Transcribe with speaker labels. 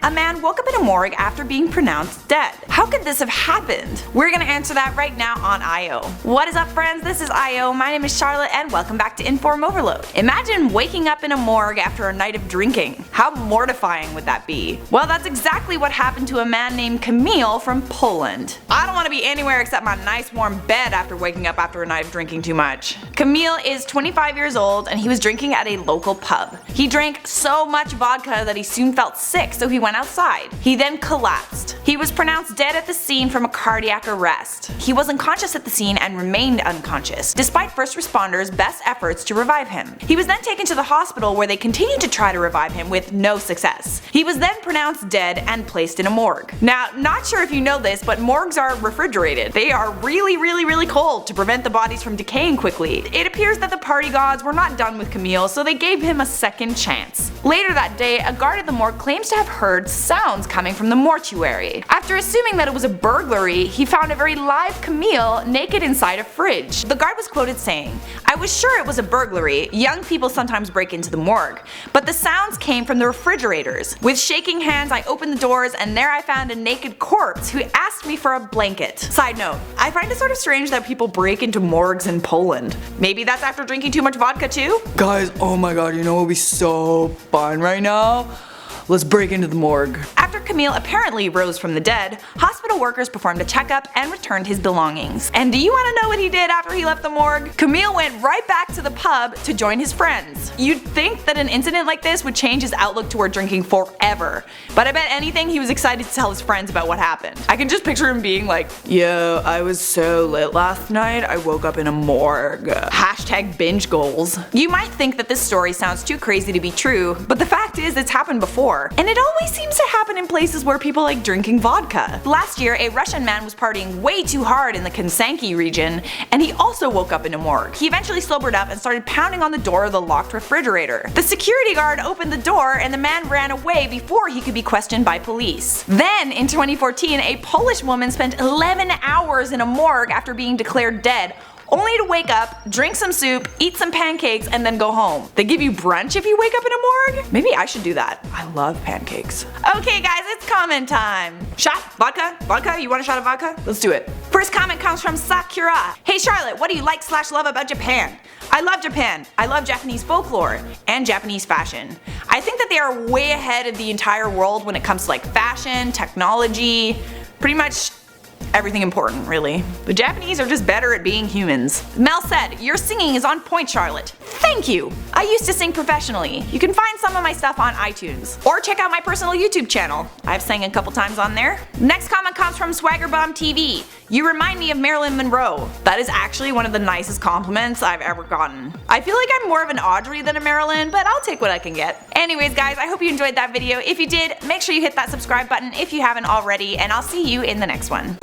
Speaker 1: A man woke up in a morgue after being pronounced dead. How could this have happened? We're gonna answer that right now on IO. What is up, friends? This is IO. My name is Charlotte and welcome back to Informoverload. Imagine waking up in a morgue after a night of drinking. How mortifying would that be? Well, that's exactly what happened to a man named Kamil from Poland. I don't want to be anywhere except my nice warm bed after waking up after a night of drinking too much. Kamil is 25 years old and he was drinking at a local pub. He drank so much vodka that he soon felt sick, so he went outside. He then collapsed. He was pronounced dead at the scene from a cardiac arrest. He was unconscious at the scene and remained unconscious, despite first responders' best efforts to revive him. He was then taken to the hospital where they continued to try to revive him with no success. He was then pronounced dead and placed in a morgue. Now, not sure if you know this, but morgues are refrigerated. They are really cold to prevent the bodies from decaying quickly. It appears that the party gods were not done with Kamil, so they gave him a second chance. Later that day, a guard at the morgue claims to have heard sounds coming from the mortuary. After assuming that it was a burglary, he found a very live Kamil naked inside a fridge. The guard was quoted saying, "I was sure it was a burglary. Young people sometimes break into the morgue. But the sounds came from the refrigerators. With shaking hands, I opened the doors and there I found a naked corpse who asked me for a blanket." Side note, I find it sort of strange that people break into morgues in Poland. Maybe that's after drinking too much vodka too?
Speaker 2: Guys, oh my god, you know what would be so fun right now? Let's break into the morgue.
Speaker 1: After Kamil apparently rose from the dead, hospital workers performed a checkup and returned his belongings. And do you want to know what he did after he left the morgue? Kamil went right back to the pub to join his friends. You'd think that an incident like this would change his outlook toward drinking forever, but I bet anything he was excited to tell his friends about what happened. I can just picture him being like, "Yo, I was so lit last night, I woke up in a morgue. Hashtag binge goals." You might think that this story sounds too crazy to be true, but the fact is it's happened before. And it always seems to happen in places where people like drinking vodka. Last year, a Russian man was partying way too hard in the Kamienna region, and he also woke up in a morgue. He eventually sobered up and started pounding on the door of the locked refrigerator. The security guard opened the door and the man ran away before he could be questioned by police. Then, in 2014, a Polish woman spent 11 hours in a morgue after being declared dead, only to wake up, drink some soup, eat some pancakes, and then go home. They give you brunch if you wake up in a morgue? Maybe I should do that. I love pancakes. Okay guys, it's comment time. Shot? Vodka? Vodka? You want a shot of vodka? Let's do it. First comment comes from Sakura. "Hey Charlotte, what do you like/love about Japan?" I love Japan. I love Japanese folklore and Japanese fashion. I think that they are way ahead of the entire world when it comes to like fashion, technology, pretty much everything important, really. The Japanese are just better at being humans. Mel said, "Your singing is on point, Charlotte." Thank you! I used to sing professionally. You can find some of my stuff on iTunes. Or check out my personal YouTube channel. I've sang a couple times on there. Next comment comes from Swaggerbomb TV. "You remind me of Marilyn Monroe." That is actually one of the nicest compliments I've ever gotten. I feel like I'm more of an Audrey than a Marilyn, but I'll take what I can get. Anyways guys, I hope you enjoyed that video. If you did, make sure you hit that subscribe button if you haven't already, and I'll see you in the next one.